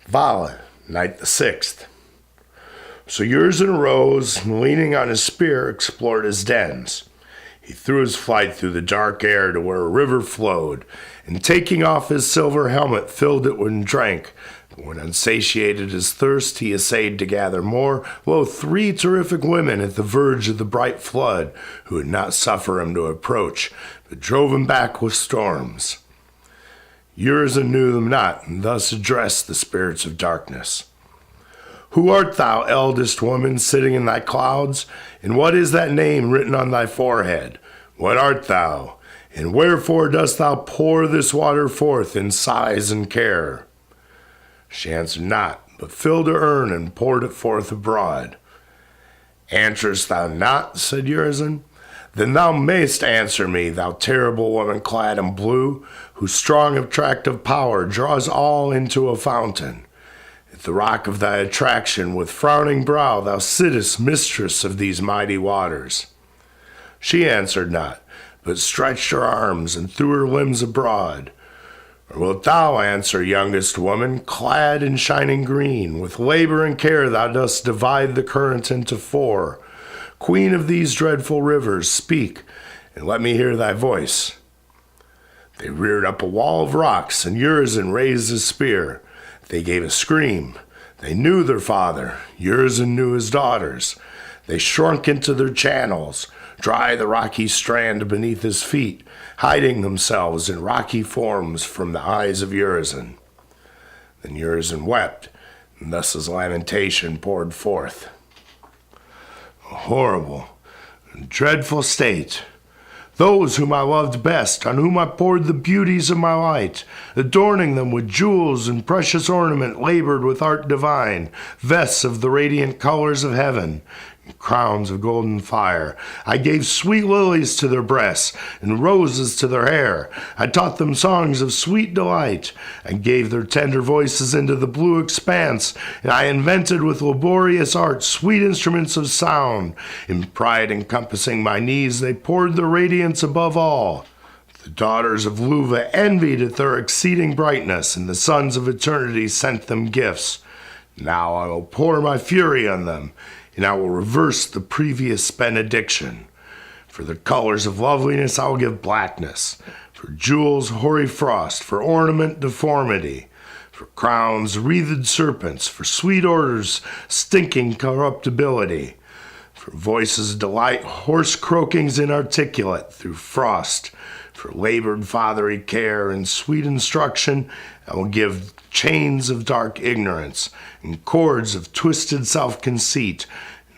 Vala, night the 6th. So Urizen arose, and leaning on his spear, explored his dens. He threw his flight through the dark air to where a river flowed, and taking off his silver helmet, filled it and drank. But when unsatiated his thirst, he essayed to gather more. Lo, 3 terrific women at the verge of the bright flood, who would not suffer him to approach, but drove him back with storms. Urizen knew them not, and thus addressed the spirits of darkness. Who art thou, eldest woman, sitting in thy clouds? And what is that name written on thy forehead? What art thou? And wherefore dost thou pour this water forth in sighs and care? She answered not, but filled her urn and poured it forth abroad. Answerest thou not? Said Urizen. Then thou mayst answer me, thou terrible woman clad in blue, whose strong attractive power draws all into a fountain. At the rock of thy attraction, with frowning brow, thou sittest mistress of these mighty waters. She answered not, but stretched her arms and threw her limbs abroad. Or wilt thou answer, youngest woman, clad in shining green? With labor and care thou dost divide the current into 4. Queen of these dreadful rivers, speak, and let me hear thy voice. They reared up a wall of rocks, and Urizen raised his spear. They gave a scream. They knew their father. Urizen knew his daughters. They shrunk into their channels, dry the rocky strand beneath his feet, hiding themselves in rocky forms from the eyes of Urizen. Then Urizen wept, and thus his lamentation poured forth. A horrible and dreadful state. Those whom I loved best, on whom I poured the beauties of my light, adorning them with jewels and precious ornament labored with art divine, vests of the radiant colors of heaven, and crowns of golden fire. I gave sweet lilies to their breasts, and roses to their hair. I taught them songs of sweet delight. I gave their tender voices into the blue expanse, and I invented with laborious art sweet instruments of sound. In pride encompassing my knees, they poured their radiance above all. The daughters of Luva envied at their exceeding brightness, and the sons of eternity sent them gifts. Now I will pour my fury on them, and I will reverse the previous benediction. For the colors of loveliness I will give blackness, for jewels hoary frost, for ornament deformity, for crowns wreathed serpents, for sweet odors stinking corruptibility, for voices delight hoarse croakings inarticulate through frost, for labored fatherly care and sweet instruction I will give chains of dark ignorance, and cords of twisted self-conceit,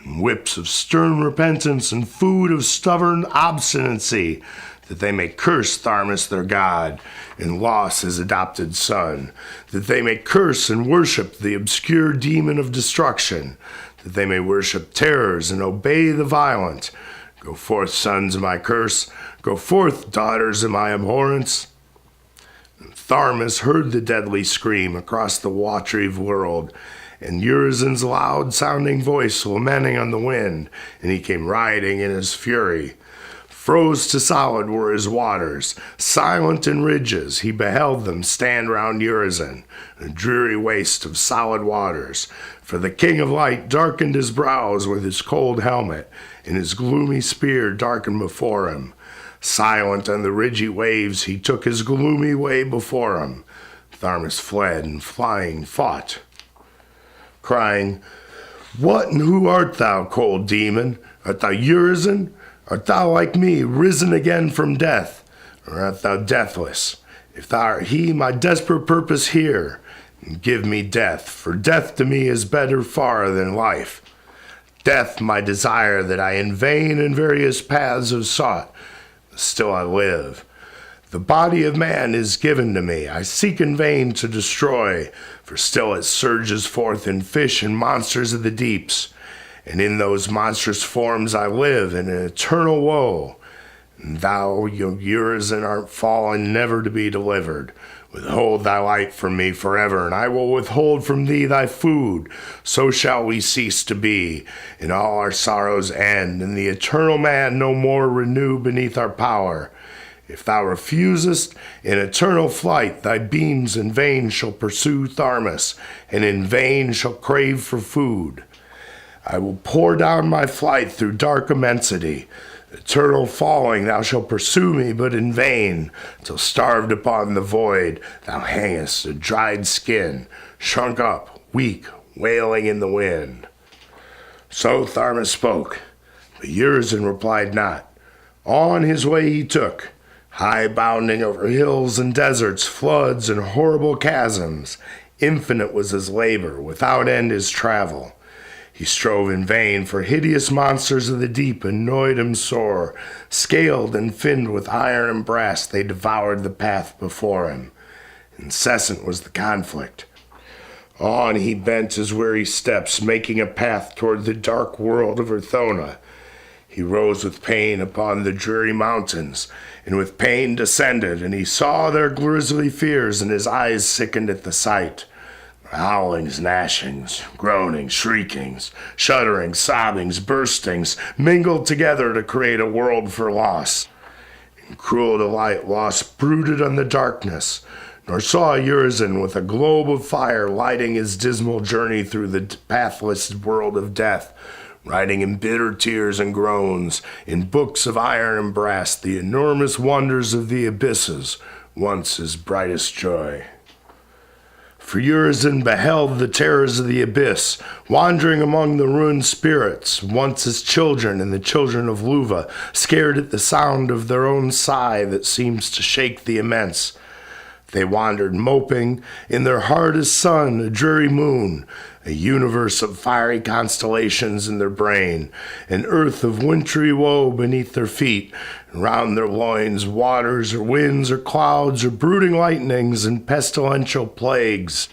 and whips of stern repentance, and food of stubborn obstinacy, that they may curse Tharmas their god, and Los his adopted son, that they may curse and worship the obscure demon of destruction, that they may worship terrors and obey the violent. Go forth, sons of my curse, go forth, daughters of my abhorrence. Tharmas heard the deadly scream across the watery world, and Urizen's loud-sounding voice lamenting on the wind, and he came riding in his fury. Froze to solid were his waters, silent in ridges he beheld them stand round Urizen, a dreary waste of solid waters. For the king of light darkened his brows with his cold helmet, and his gloomy spear darkened before him. Silent on the ridgy waves, he took his gloomy way before him. Tharmas fled, and flying fought, crying, What and who art thou, cold demon? Art thou Urizen? Art thou like me, risen again from death? Or art thou deathless? If thou art he, my desperate purpose hear, and give me death, for death to me is better far than life. Death my desire that I in vain in various paths have sought. Still I live. The body of man is given to me. I seek in vain to destroy, for still it surges forth in fish and monsters of the deeps. And in those monstrous forms I live in an eternal woe. And thou, Urizen, art fallen never to be delivered. Withhold thy light from me forever, and I will withhold from thee thy food. So shall we cease to be, and all our sorrows end, and the eternal man no more renew beneath our power. If thou refusest, in eternal flight thy beams in vain shall pursue Tharmas, and in vain shall crave for food. I will pour down my flight through dark immensity. Eternal falling, thou shalt pursue me, but in vain, till starved upon the void, thou hangest a dried skin, shrunk up, weak, wailing in the wind. So Tharmas spoke, but Urizen replied not. On his way he took, high bounding over hills and deserts, floods and horrible chasms. Infinite was his labor, without end his travel. He strove in vain, for hideous monsters of the deep annoyed him sore. Scaled and finned with iron and brass, they devoured the path before him. Incessant was the conflict. On he bent his weary steps, making a path toward the dark world of Urthona. He rose with pain upon the dreary mountains, and with pain descended, and he saw their grisly fears, and his eyes sickened at the sight. Howlings, gnashings, groanings, shriekings, shudderings, sobbings, burstings, mingled together to create a world for loss. In cruel delight loss brooded on the darkness, nor saw Urizen with a globe of fire lighting his dismal journey through the pathless world of death, writing in bitter tears and groans, in books of iron and brass, the enormous wonders of the abysses, once his brightest joy. For Urizen beheld the terrors of the abyss, wandering among the ruined spirits, once his children and the children of Luva, scared at the sound of their own sigh that seems to shake the immense. They wandered moping, in their heart a sun, a dreary moon, a universe of fiery constellations in their brain, an earth of wintry woe beneath their feet, and round their loins waters or winds or clouds or brooding lightnings and pestilential plagues.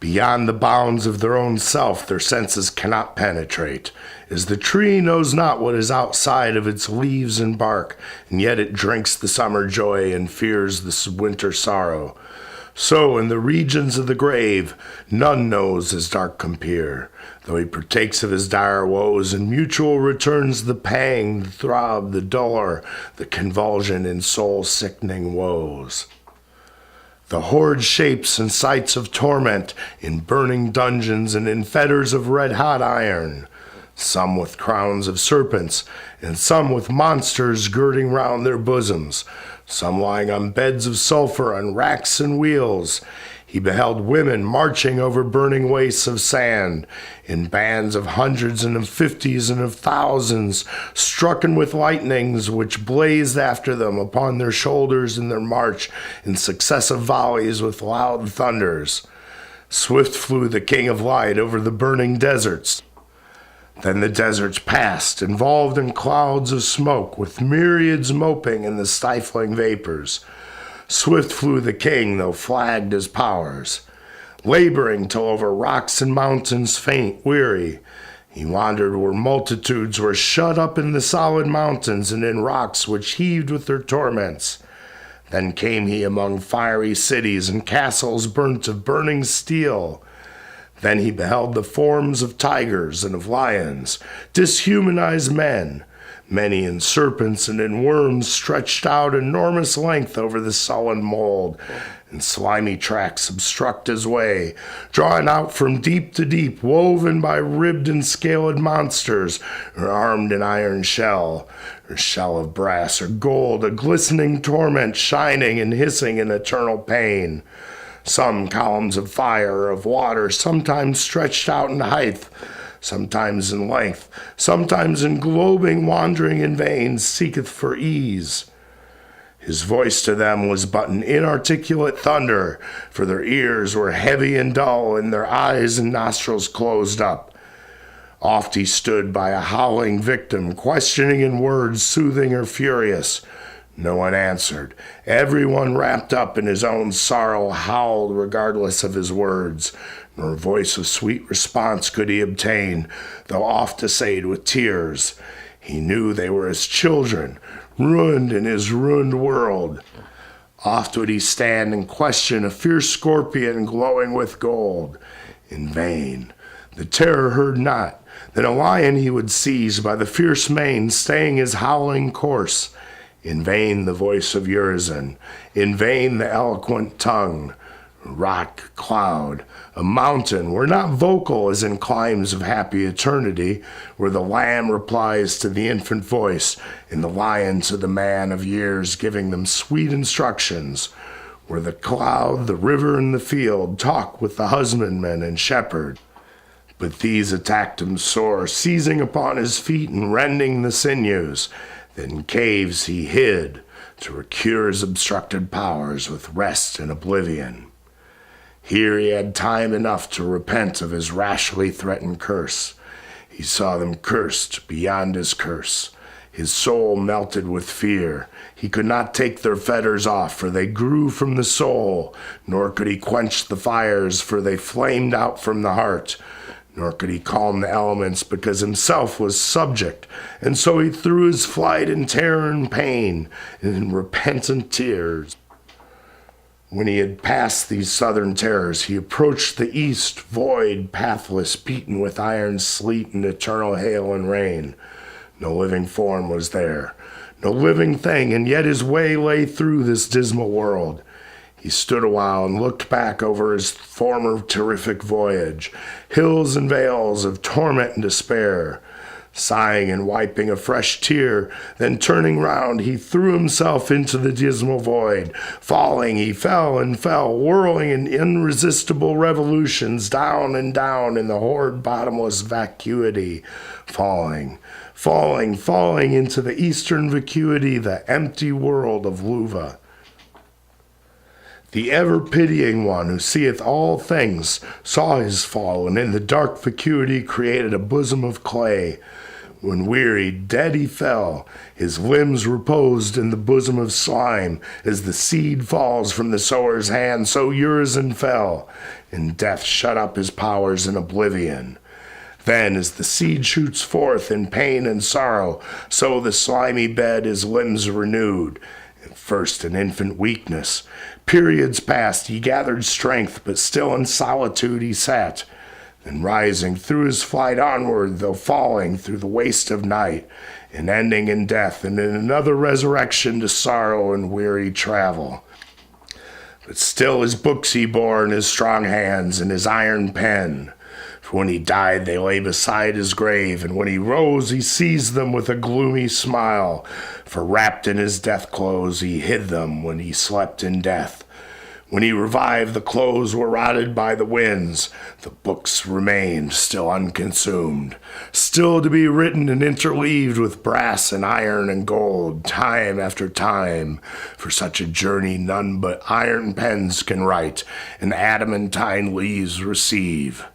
Beyond the bounds of their own self their senses cannot penetrate, as the tree knows not what is outside of its leaves and bark, and yet it drinks the summer joy and fears the winter sorrow. So in the regions of the grave none knows his dark compeer, though he partakes of his dire woes, and mutual returns the pang, the throb, the dolor, the convulsion in soul-sickening woes. The horrid shapes and sights of torment in burning dungeons and in fetters of red-hot iron, some with crowns of serpents, and some with monsters girding round their bosoms, some lying on beds of sulphur on racks and wheels. He beheld women marching over burning wastes of sand, in bands of hundreds and of fifties and of thousands, strucken with lightnings which blazed after them upon their shoulders in their march in successive volleys with loud thunders. Swift flew the King of Light over the burning deserts. Then the deserts passed, involved in clouds of smoke, with myriads moping in the stifling vapors. Swift flew the king, though flagged his powers. Laboring till over rocks and mountains faint, weary, he wandered where multitudes were shut up in the solid mountains and in rocks which heaved with their torments. Then came he among fiery cities and castles burnt of burning steel. Then he beheld the forms of tigers and of lions, dishumanized men, many in serpents and in worms stretched out enormous length over the sullen mold, and slimy tracks obstruct his way, drawn out from deep to deep, woven by ribbed and scaled monsters, or armed in iron shell, or shell of brass or gold, a glistening torment shining and hissing in eternal pain. Some columns of fire or of water, sometimes stretched out in height, sometimes in length, sometimes in globing, wandering in vain, seeketh for ease. His voice to them was but an inarticulate thunder, for their ears were heavy and dull, and their eyes and nostrils closed up. Oft he stood by a howling victim, questioning in words soothing or furious. No one answered. Everyone wrapped up in his own sorrow howled regardless of his words, nor voice of sweet response could he obtain, though oft essayed with tears. He knew they were his children, ruined in his ruined world. Oft would he stand and question a fierce scorpion glowing with gold. In vain. The terror heard not. Then a lion he would seize by the fierce mane, staying his howling course. In vain the voice of Urizen, in vain the eloquent tongue. Rock, cloud, a mountain were not vocal as in climes of happy eternity, where the lamb replies to the infant voice, and the lion to the man of years giving them sweet instructions, where the cloud, the river, and the field talk with the husbandman and shepherd. But these attacked him sore, seizing upon his feet and rending the sinews. Then caves he hid, to recure his obstructed powers with rest and oblivion. Here he had time enough to repent of his rashly threatened curse. He saw them cursed beyond his curse. His soul melted with fear. He could not take their fetters off, for they grew from the soul, nor could he quench the fires, for they flamed out from the heart. Nor could he calm the elements, because himself was subject, and so he threw his flight in terror and pain, and in repentant tears. When he had passed these southern terrors, he approached the east, void, pathless, beaten with iron sleet and eternal hail and rain. No living form was there, no living thing, and yet his way lay through this dismal world. He stood a while and looked back over his former terrific voyage, hills and vales of torment and despair. Sighing and wiping a fresh tear, then turning round, he threw himself into the dismal void. Falling, he fell and fell, whirling in irresistible revolutions, down and down in the horrid bottomless vacuity. Falling into the eastern vacuity, the empty world of Luva. The ever-pitying one who seeth all things saw his fall, and in the dark vacuity created a bosom of clay. When wearied, dead he fell, his limbs reposed in the bosom of slime. As the seed falls from the sower's hand, so Urizen fell, and death shut up his powers in oblivion. Then, as the seed shoots forth in pain and sorrow, so the slimy bed his limbs renewed. First in infant weakness, periods past he gathered strength, but still in solitude he sat. Then rising through his flight onward, though falling through the waste of night, and ending in death, and in another resurrection to sorrow and weary travel. But still his books he bore in his strong hands, and his iron pen. For when he died they lay beside his grave, and when he rose he seized them with a gloomy smile. For wrapped in his death clothes he hid them when he slept in death. When he revived, the clothes were rotted by the winds. The books remained still unconsumed, still to be written and interleaved with brass and iron and gold, time after time. For such a journey none but iron pens can write, and adamantine leaves receive.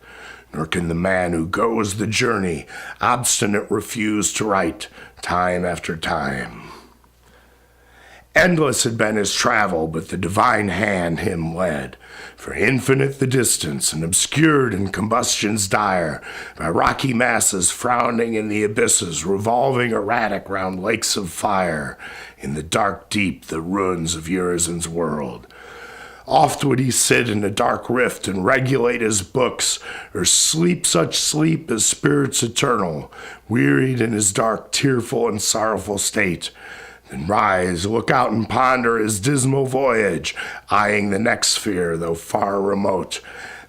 Nor can the man who goes the journey obstinate refuse to write, time after time. Endless had been his travel, but the divine hand him led. For infinite the distance, and obscured in combustions dire, by rocky masses frowning in the abysses, revolving erratic round lakes of fire, in the dark deep the ruins of Urizen's world. Oft would he sit in a dark rift and regulate his books, or sleep such sleep as spirits eternal, wearied in his dark, tearful, and sorrowful state. Then rise, look out and ponder his dismal voyage, eyeing the next sphere, though far remote.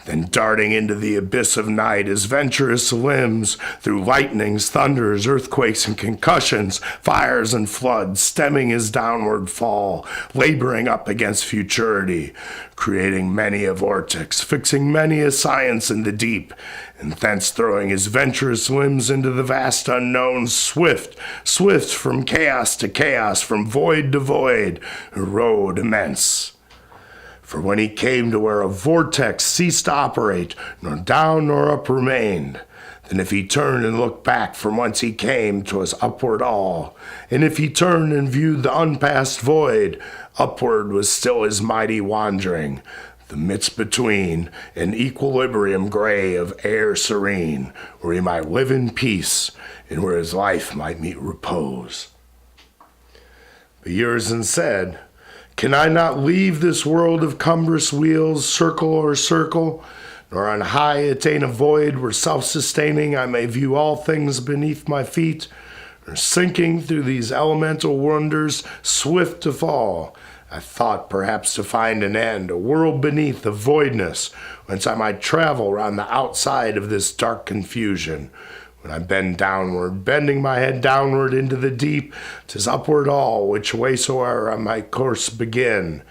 Then darting into the abyss of night, his venturous limbs, through lightnings, thunders, earthquakes, and concussions, fires and floods, stemming his downward fall, laboring up against futurity, creating many a vortex, fixing many a science in the deep, and thence throwing his venturous limbs into the vast unknown, swift from chaos to chaos, from void to void, a road immense. For when he came to where a vortex ceased to operate, nor down nor up remained, then if he turned and looked back from whence he came, 'twas upward all. And if he turned and viewed the unpassed void, upward was still his mighty wandering. The midst between, an equilibrium gray of air serene, where he might live in peace, and where his life might meet repose. But Urizen said, "Can I not leave this world of cumbrous wheels, circle o'er circle, nor on high attain a void where self-sustaining I may view all things beneath my feet, or sinking through these elemental wonders, swift to fall. I thought perhaps to find an end, a world beneath the voidness, whence I might travel round the outside of this dark confusion. When I bend downward, bending my head downward into the deep, 'tis upward all, which way soe'er I my course begin.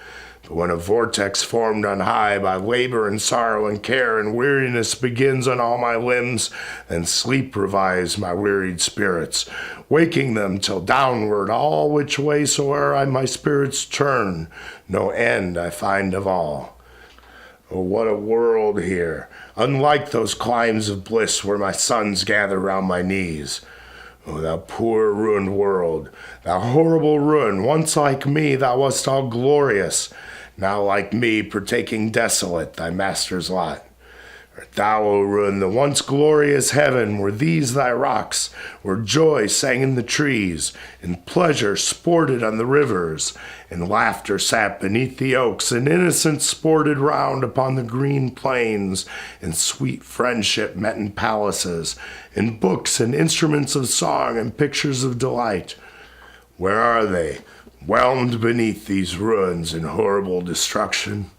But when a vortex formed on high by labor and sorrow and care and weariness begins on all my limbs, then sleep revives my wearied spirits, waking them till downward all which way soe'er I my spirits turn, no end I find of all. Oh, what a world here, unlike those climes of bliss where my sons gather round my knees. Oh, thou poor ruined world, thou horrible ruin, once like me thou wast all glorious, now like me partaking desolate thy master's lot. Art thou, O ruin, the once glorious heaven, were these thy rocks, where joy sang in the trees, and pleasure sported on the rivers, and laughter sat beneath the oaks, and innocence sported round upon the green plains, and sweet friendship met in palaces, and books and instruments of song and pictures of delight? Where are they, whelmed beneath these ruins in horrible destruction?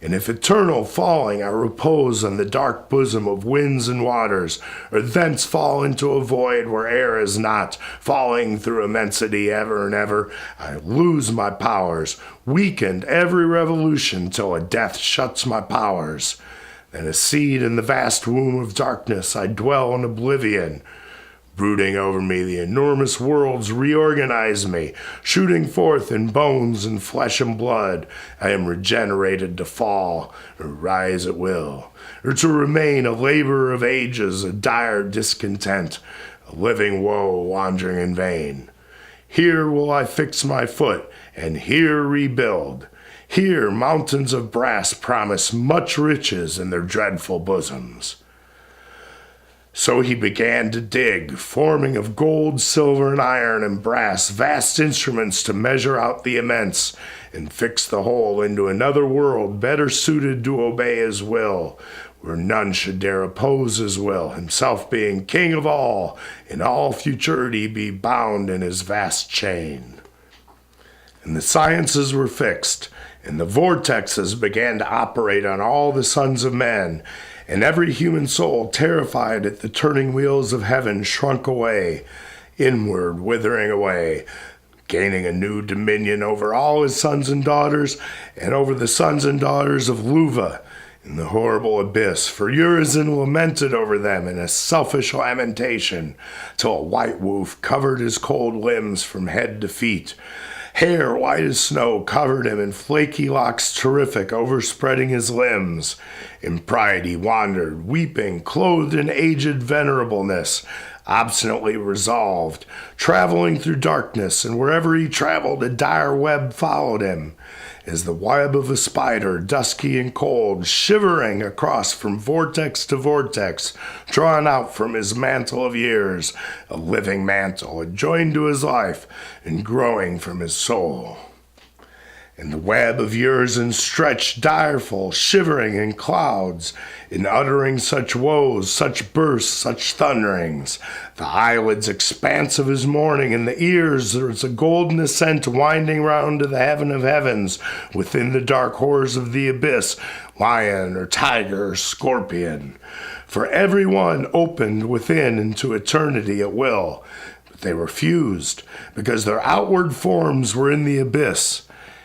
And if eternal falling I repose on the dark bosom of winds and waters, or thence fall into a void where air is not, falling through immensity ever and ever, I lose my powers, weakened every revolution till a death shuts my powers. Then a seed in the vast womb of darkness I dwell in oblivion. Brooding over me, the enormous worlds reorganize me, shooting forth in bones and flesh and blood. I am regenerated to fall or rise at will, or to remain a laborer of ages, a dire discontent, a living woe wandering in vain. Here will I fix my foot, and here rebuild. Here mountains of brass promise much riches in their dreadful bosoms. So he began to dig, forming of gold, silver, and iron and brass vast instruments to measure out the immense, and fix the whole into another world better suited to obey his will, where none should dare oppose his will, himself being king of all, in all futurity be bound in his vast chain. And the sciences were fixed, and the vortexes began to operate on all the sons of men, and every human soul, terrified at the turning wheels of heaven, shrunk away, inward withering away, gaining a new dominion over all his sons and daughters, and over the sons and daughters of Luva in the horrible abyss. For Urizen lamented over them in a selfish lamentation, till a white woof covered his cold limbs from head to feet. Hair white as snow covered him, and flaky locks terrific overspreading his limbs. In pride he wandered, weeping, clothed in aged venerableness, obstinately resolved, traveling through darkness, and wherever he traveled a dire web followed him, as the web of a spider, dusky and cold, shivering across from vortex to vortex, drawn out from his mantle of years, a living mantle, adjoined to his life, and growing from his soul. And the web of Urizen stretched direful, shivering in clouds, in uttering such woes, such bursts, such thunderings. The eyelids expanse of his mourning, and the ears there is a golden ascent winding round to the heaven of heavens, within the dark horrors of the abyss, lion or tiger or scorpion. For every one opened within into eternity at will, but they refused, because their outward forms were in the abyss.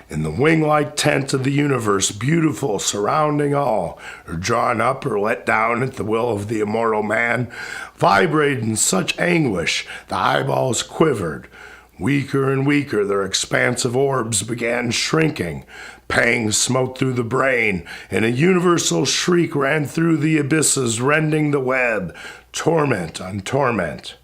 In the wing-like tent of the universe, beautiful, surrounding all, or drawn up or let down at the will of the immortal man, vibrated in such anguish the eyeballs quivered. Weaker and weaker their expansive orbs began shrinking. Pangs smote through the brain, and a universal shriek ran through the abysses, rending the web, torment on torment.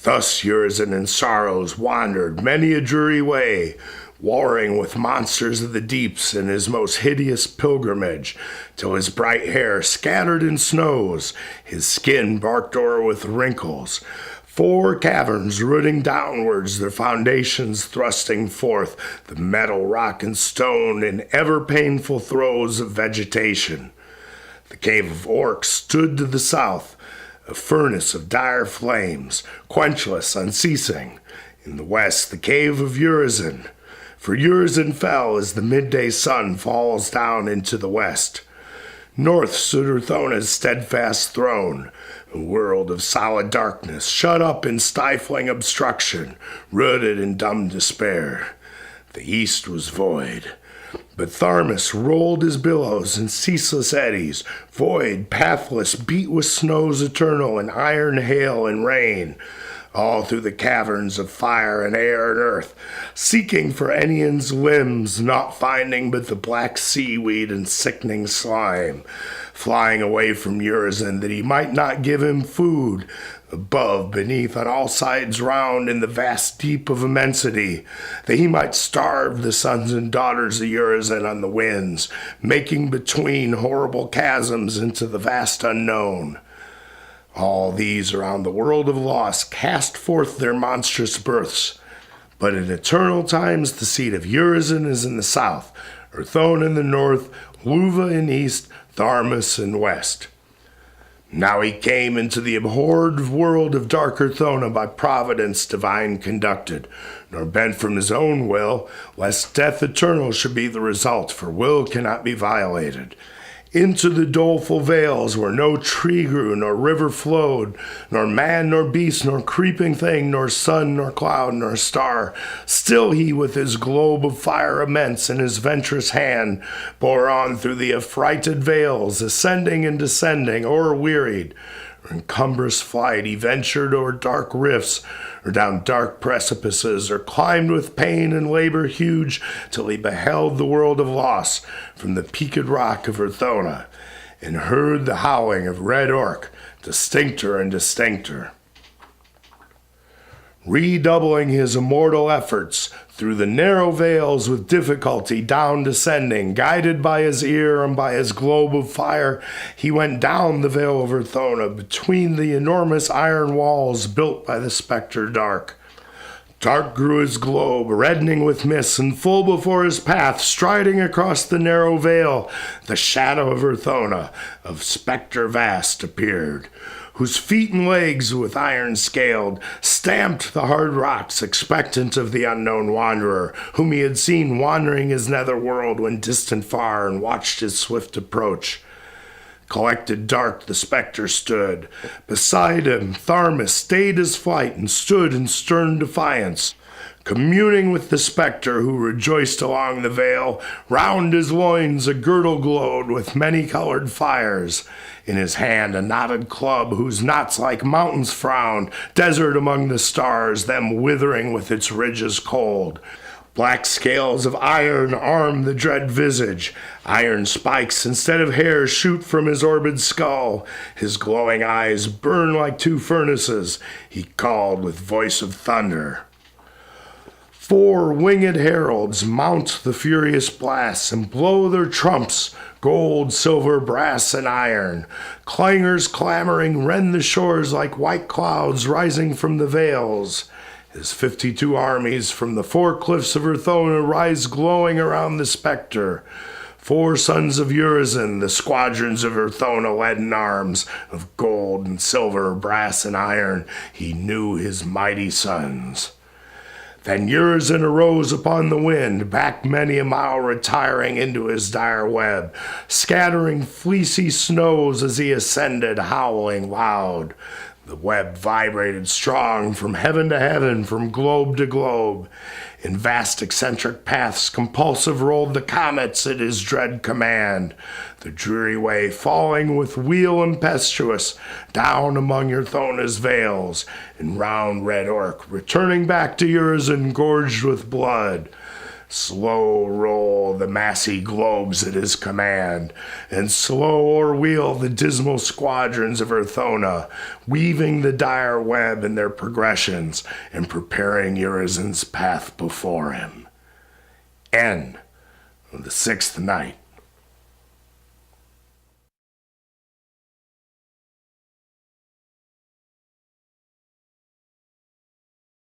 Thus Urizen in sorrows wandered many a dreary way, warring with monsters of the deeps in his most hideous pilgrimage, till his bright hair scattered in snows, his skin barked o'er with wrinkles, 4 caverns rooting downwards, their foundations thrusting forth, the metal, rock, and stone in ever painful throes of vegetation. The cave of Orcs stood to the south, a furnace of dire flames, quenchless, unceasing. In the west, the cave of Urizen. For Urizen fell as the midday sun falls down into the west. North stood Urthona's steadfast throne, a world of solid darkness, shut up in stifling obstruction, rooted in dumb despair. The east was void. But Tharmas rolled his billows in ceaseless eddies, void, pathless, beat with snows eternal and iron hail and rain, all through the caverns of fire and air and earth, seeking for Enion's limbs, not finding but the black seaweed and sickening slime, flying away from Urizen that he might not give him food, above, beneath, on all sides round in the vast deep of immensity, that he might starve the sons and daughters of Urizen on the winds, making between horrible chasms into the vast unknown. All these around the world of loss cast forth their monstrous births, but in eternal times the seat of Urizen is in the south, Urthona in the north, Luva in east, Tharmas in west. Now he came into the abhorred world of dark Urthona by providence divine conducted, nor bent from his own will, lest death eternal should be the result, for will cannot be violated. Into the doleful vales where no tree grew, nor river flowed, nor man, nor beast, nor creeping thing, nor sun, nor cloud, nor star. Still he with his globe of fire immense in his venturous hand bore on through the affrighted vales, ascending and descending, o'er-wearied. In cumbrous flight he ventured o'er dark rifts, or down dark precipices, or climbed with pain and labor huge, till he beheld the world of loss from the peaked rock of Urthona, and heard the howling of red orc, distincter and distincter. Redoubling his immortal efforts through the narrow vales with difficulty down descending, guided by his ear and by his globe of fire, he went down the vale of Urthona between the enormous iron walls built by the spectre dark. Dark grew his globe, reddening with mist, and full before his path, striding across the narrow vale, the shadow of Urthona, of spectre vast, appeared, whose feet and legs with iron scaled stamped the hard rocks, expectant of the unknown wanderer, whom he had seen wandering his nether world when distant far, and watched his swift approach. Collected dark the spectre stood. Beside him Tharmas stayed his flight and stood in stern defiance, communing with the spectre who rejoiced along the vale. Round his loins a girdle glowed with many-colored fires. In his hand a knotted club whose knots like mountains frowned, desert among the stars, them withering with its ridges cold. Black scales of iron arm the dread visage. Iron spikes instead of hair shoot from his orbed skull. His glowing eyes burn like two furnaces. He called with voice of thunder. 4 winged heralds mount the furious blasts and blow their trumps, gold, silver, brass, and iron. Clangers clamoring rend the shores like white clouds rising from the vales. His 52 armies from the 4 cliffs of Urthona rise glowing around the spectre. 4 sons of Urizen, the squadrons of Urthona led in arms, of gold and silver, brass and iron. He knew his mighty sons. Then Urizen arose upon the wind, back many a mile retiring into his dire web, scattering fleecy snows as he ascended, howling loud. The web vibrated strong from heaven to heaven, from globe to globe. In vast eccentric paths compulsive rolled the comets at his dread command, the dreary way falling with wheel impetuous down among Urthona's vales, and round red orc returning back to Urizen gorged with blood. Slow roll the massy globes at his command, and slow o'erwheel the dismal squadrons of Urthona, weaving the dire web in their progressions, and preparing Urizen's path before him. End of the 6th night.